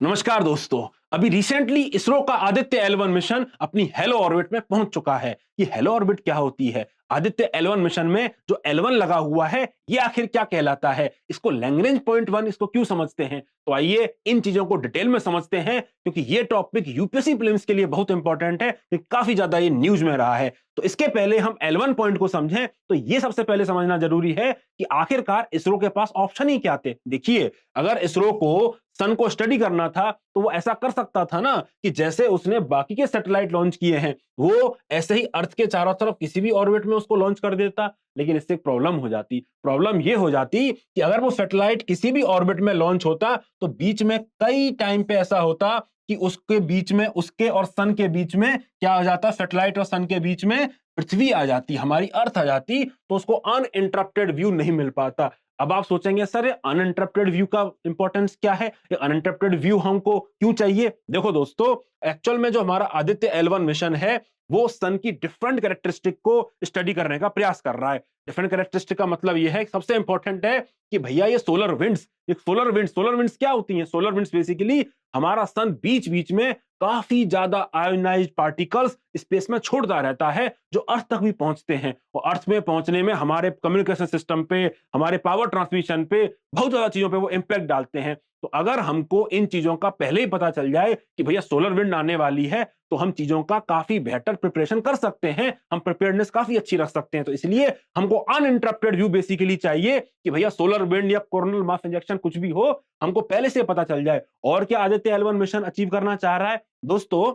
नमस्कार दोस्तों। अभी रिसेंटली इसरो का आदित्य L1 मिशन अपनी हेलो ऑर्बिट में पहुंच चुका है। ये हेलो ऑर्बिट क्या होती है? आदित्य L1 मिशन में जो L1 लगा हुआ है, ये आखिर क्या कहलाता है? इसको लैग्रेंज पॉइंट 1 इसको क्यों समझते हैं? तो आइए इन चीजों को डिटेल में समझते हैं, क्योंकि ये टॉपिक यूपीएससी प्रीलिम्स के लिए बहुत इंपॉर्टेंट है, कि काफी ज्यादा ये न्यूज में रहा है। तो इसके पहले हम L1 पॉइंट को समझें, तो ये सबसे पहले समझना जरूरी है कि आखिरकार इसरो के पास ऑप्शन ही क्या थे। देखिए, अगर इसरो को सन को स्टडी करना था तो वो ऐसा कर सकता था ना, कि जैसे उसने बाकी के सैटेलाइट लॉन्च किए हैं, वो ऐसे ही अर्थ के चारों तरफ किसी भी ऑर्बिट में उसको लॉन्च कर देता। लेकिन इससे एक प्रॉब्लम हो जाती। प्रॉब्लम ये हो जाती कि अगर वो सैटेलाइट किसी भी ऑर्बिट में लॉन्च होता, तो बीच में कई टाइम पे ऐसा होता कि उसके बीच में, उसके और सन के बीच में क्या आ जाता, सैटेलाइट और सन के बीच में पृथ्वी आ जाती, हमारी अर्थ आ जाती, तो उसको अनइंटरप्टेड व्यू नहीं मिल पाता। अब आप सोचेंगे, सर ये अनइंटरप्टेड व्यू का इंपॉर्टेंस क्या है, ये अनइंटरप्टेड व्यू हमको क्यों चाहिए? देखो दोस्तों, एक्चुअल में जो हमारा आदित्य L1 मिशन है, वो सन की डिफरेंट कैरेक्टरिस्टिक को स्टडी करने का प्रयास कर रहा है। डिफरेंट कैरेक्टरिस्टिक का मतलब ये है, सबसे इंपॉर्टेंट है कि भैया ये सोलर विंड्स क्या होती हैं? सोलर विंड्स बेसिकली हमारा सन बीच बीच में काफी ज्यादा आयोनाइज्ड पार्टिकल्स स्पेस में छोड़ता रहता है, जो अर्थ तक भी पहुंचते हैं, और अर्थ में पहुंचने में हमारे कम्युनिकेशन सिस्टम पे, हमारे पावर ट्रांसमिशन पे, बहुत ज्यादा चीजों पे वो इंपैक्ट डालते हैं। तो अगर हमको इन चीजों का पहले ही पता चल जाए कि भैया सोलर विंड आने वाली है, तो हम चीजों का काफी बेहतर प्रिपरेशन कर सकते हैं, हम प्रिपेयर्डनेस काफी अच्छी रख सकते हैं। तो इसलिए हमको अनइंटरप्टेड व्यू बेसिकली चाहिए, कि भैया सोलर विंड या कोरोनल मास इंजेक्शन कुछ भी हो, हमको पहले से पता चल जाए। और क्या आदित्य L1 मिशन अचीव करना चाह रहा है? दोस्तों,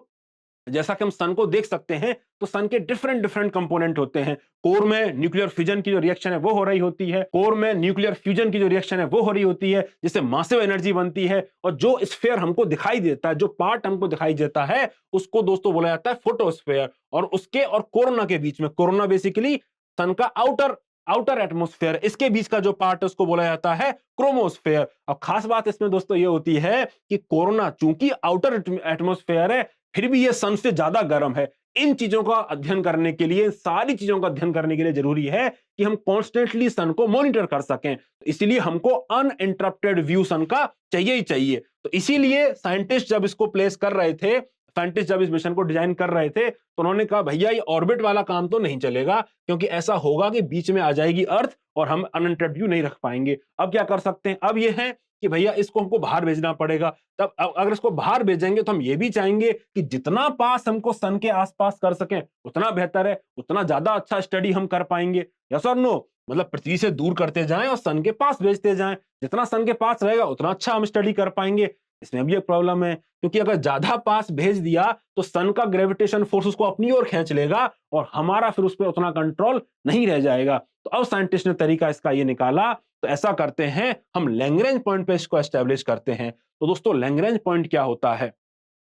जैसा कि हम सन को देख सकते हैं, तो सन के डिफरेंट डिफरेंट कंपोनेंट होते हैं। कोर में न्यूक्लियर फिजन की जो रिएक्शन है वो हो रही होती है, कोर में न्यूक्लियर फ्यूजन की जो रिएक्शन है वो हो रही होती है, जिससे मासिव एनर्जी बनती है। और जो स्फीयर हमको दिखाई देता है, जो पार्ट हमको दिखाई देता है, उसको दोस्तों बोला जाता है फोटोस्फीयर। और उसके और कोरोना के बीच में, कोरोना बेसिकली सन का आउटर आउटर एटमोस्फेयर, इसके बीच का जो पार्ट है उसको बोला जाता है क्रोमोस्फेयर। अब खास बात इसमें दोस्तों ये होती है कि कोरोना चूंकि आउटर एटमोस्फेयर है, फिर भी ये सन से ज्यादा गर्म है। इन चीजों का अध्ययन करने के लिए, सारी चीजों का अध्ययन करने के लिए जरूरी है कि हम कॉन्स्टेंटली सन को मॉनिटर कर सकें। तो इसीलिए हमको अनइंटरप्टेड व्यू सन का चाहिए ही चाहिए। तो इसीलिए साइंटिस्ट जब इसको प्लेस कर रहे थे, साइंटिस्ट जब इस मिशन को डिजाइन कर रहे थे, तो उन्होंने कहा भैया ये ऑर्बिट वाला काम तो नहीं चलेगा, क्योंकि ऐसा होगा कि बीच में आ जाएगी अर्थ और हम अनइंटरप्टेड व्यू नहीं रख पाएंगे। अब क्या कर सकते हैं? अब ये है कि भैया इसको हमको बाहर भेजना पड़ेगा। तब अगर इसको बाहर भेजेंगे, तो हम ये भी चाहेंगे कि जितना पास हमको सन के आसपास कर सकें उतना बेहतर है, उतना ज्यादा अच्छा स्टडी हम कर पाएंगे। यस और नो? मतलब पृथ्वी से दूर करते जाएं और सन के पास भेजते जाएं, जितना सन के पास रहेगा उतना अच्छा हम स्टडी कर पाएंगे। इसमें भी एक प्रॉब्लम है, क्योंकि अगर ज्यादा पास भेज दिया तो सन का ग्रेविटेशन फोर्स उसको अपनी ओर खींच लेगा, और हमारा फिर उस पर उतना कंट्रोल नहीं रह जाएगा। तो अब साइंटिस्ट ने तरीका इसका ये निकाला, तो ऐसा करते हैं, हम लैग्रेंज पॉइंट पे इसको एस्टेब्लिश करते हैं। तो दोस्तों, लैग्रेंज पॉइंट क्या होता है?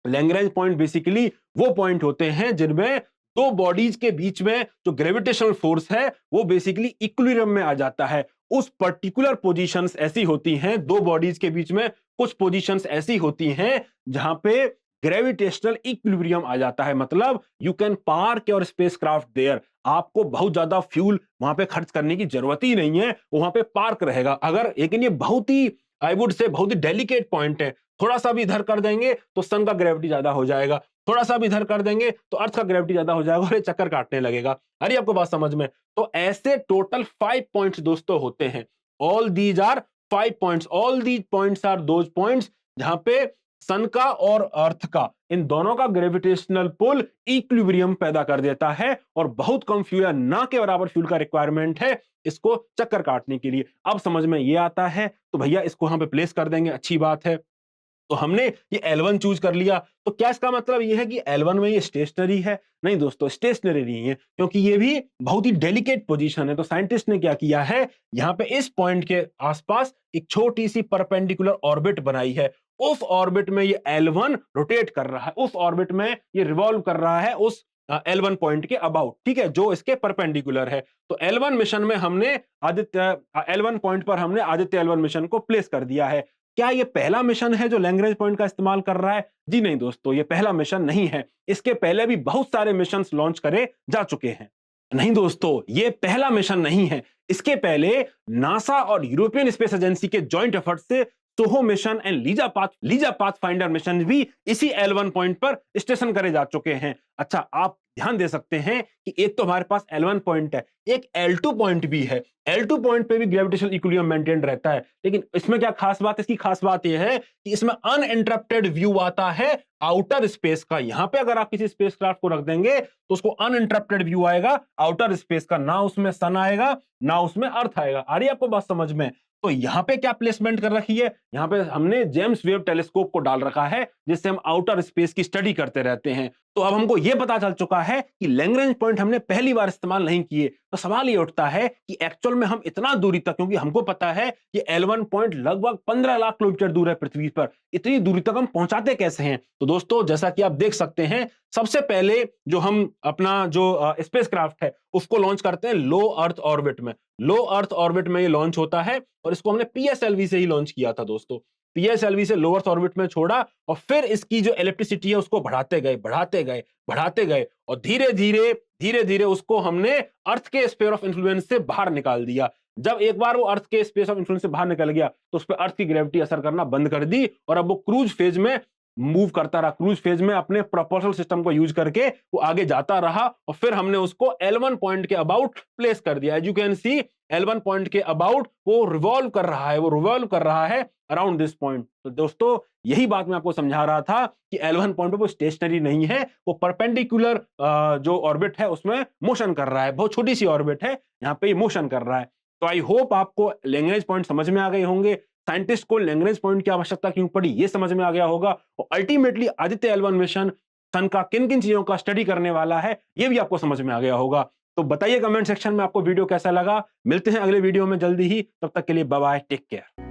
लैग्रेंज पॉइंट बेसिकली वो पॉइंट होते हैं जिनमें दो बॉडीज के बीच में जो ग्रेविटेशनल फोर्स है वो बेसिकली इक्विलिब्रियम में आ जाता है। उस पर्टिकुलर पोजीशंस ऐसी होती हैं, दो बॉडीज के बीच में कुछ पोजीशंस ऐसी होती हैं जहां पे ग्रेविटेशनल इक्विलिब्रियम आ जाता है। मतलब you can park your spacecraft there. आपको बहुत ज्यादा फ्यूल वहां पे खर्च करने की जरूरत ही नहीं है, वहां पे पार्क रहेगा। अगर, लेकिन ये बहुत ही, आई वुड से, बहुत ही डेलिकेट पॉइंट है। थोड़ा सा भी इधर कर देंगे तो सन का ग्रेविटी ज्यादा हो जाएगा, थोड़ा सा भी इधर कर देंगे तो अर्थ का ग्रेविटी ज्यादा हो जाएगा, और ये चक्कर काटने लगेगा। अरे आपको बात समझ में? तो ऐसे टोटल 5 पॉइंट्स दोस्तों होते हैं। All these are 5 points, all these points are those points जहां पे सन का और अर्थ का, इन दोनों का ग्रेविटेशनल पुल इक्विलिब्रियम पैदा कर देता है, और बहुत कम फ्यूल, ना के बराबर फ्यूल का रिक्वायरमेंट है इसको चक्कर काटने के लिए। अब समझ में ये आता है, तो भैया इसको यहां पे प्लेस कर देंगे, अच्छी बात है। तो हमने ये L1 चूज कर लिया। तो क्या इसका मतलब ये है कि L1 में ये स्टेशनरी है? नहीं दोस्तों, स्टेशनरी नहीं है, क्योंकि ये भी बहुत ही डेलिकेट पोजीशन है। तो साइंटिस्ट ने क्या किया है, यहाँ पे इस पॉइंट के आसपास एक छोटी सी परपेंडिकुलर ऑर्बिट बनाई है। उस ऑर्बिट में ये L1 रोटेट कर रहा है, उस ऑर्बिट में ये रिवॉल्व कर रहा है उस L1 पॉइंट के अबाउट, ठीक है, जो इसके परपेंडिकुलर है। तो L1 मिशन में हमने आदित्य L1 पॉइंट पर हमने आदित्य L1 मिशन को प्लेस कर दिया है। क्या ये पहला मिशन है जो लैग्रेंज पॉइंट का इस्तेमाल कर रहा है? जी नहीं दोस्तों, ये पहला मिशन नहीं है। इसके पहले भी बहुत सारे मिशंस लॉन्च करे जा चुके हैं। नहीं दोस्तों, ये पहला मिशन नहीं है। इसके पहले नासा और यूरोपियन स्पेस एजेंसी के जॉइंट एफर्ट से Soho mission and Lisa path finder mission भी इसी L1 पॉइंट पर स्टेशन करे जा चुके हैं। अच्छा, आप ध्यान दे सकते हैं कि एक तो हमारे पास L1 पॉइंट है, एक L2 पॉइंट भी है। L2 पॉइंट पे भी ग्रेविटेशनल इक्विलिब्रियम मेंटेन रहता है, लेकिन इसमें क्या खास बात है? इसकी खास बात यह है कि इसमें अनइंटरप्टेड व्यू आता है आउटर स्पेस का। यहां पे अगर आप किसी स्पेसक्राफ्ट को रख देंगे तो उसको अनइंटरप्टेड व्यू आएगा आउटर स्पेस का, ना उसमें सन आएगा ना उसमें अर्थ आएगा। आ रही है आपको बात समझ में? तो यहां पे क्या प्लेसमेंट कर रखी है? यहां पे हमने जेम्स वेब टेलीस्कोप को डाल रखा है, जिससे हम आउटर स्पेस की स्टडी करते रहते हैं। तो अब हमको यह पता चल चुका है कि लैग्रेंज पॉइंट हमने पहली बार इस्तेमाल नहीं किए। तो सवाल ये उठता है कि एक्चुअल में हम इतना दूरी तक, क्योंकि हमको पता है कि L1 पॉइंट लगभग 15 लाख किलोमीटर दूर है पृथ्वी पर, इतनी दूरी तक हम पहुंचाते कैसे हैं? तो दोस्तों, जैसा कि आप देख सकते हैं, सबसे पहले जो हम अपना जो स्पेसक्राफ्ट है उसको लॉन्च करते हैं लो अर्थ ऑर्बिट में। लो अर्थ ऑर्बिट में ये लॉन्च होता है और इसको हमने PSLV से ही लॉन्च किया था दोस्तों। PSLV से लो अर्थ ऑर्बिट में छोड़ा और फिर इसकी जो इलेक्ट्रिसिटी है उसको बढ़ाते गए और धीरे धीरे उसको हमने अर्थ के स्फीयर ऑफ इन्फ्लुएंस से बाहर निकाल दिया। जब एक बार वो अर्थ के स्पेस ऑफ इन्फ्लुएंस से बाहर निकल गया तो उस पर अर्थ की ग्रेविटी असर करना बंद कर दी और अब वो क्रूज फेज में मूव करता रहा। क्रूज फेज में अपने प्रोपल्शन सिस्टम को यूज करके वो आगे जाता रहा और फिर हमने उसको L1 पॉइंट के अबाउट प्लेस कर दिया। As you can see, L1 point के अबाउट वो रिवॉल्व कर रहा है अराउंड दिस पॉइंट। तो दोस्तों, यही बात मैं आपको समझा रहा था कि L1 पॉइंट पे वो स्टेशनरी नहीं है, वो परपेंडिकुलर जो ऑर्बिट है उसमें मोशन कर रहा है। बहुत छोटी सी ऑर्बिट है, यहाँ पे मोशन कर रहा है। तो आई होप आपको लैग्रेंज पॉइंट समझ में आ गए होंगे। साइंटिस्ट को लैग्रेंज पॉइंट की आवश्यकता क्यों पड़ी ये समझ में आ गया होगा, और अल्टीमेटली आदित्य L1 मिशन सन का किन किन चीजों का स्टडी करने वाला है ये भी आपको समझ में आ गया होगा। तो बताइए कमेंट सेक्शन में आपको वीडियो कैसा लगा। मिलते हैं अगले वीडियो में जल्दी ही, तब तक के लिए बाय बाय, टेक केयर।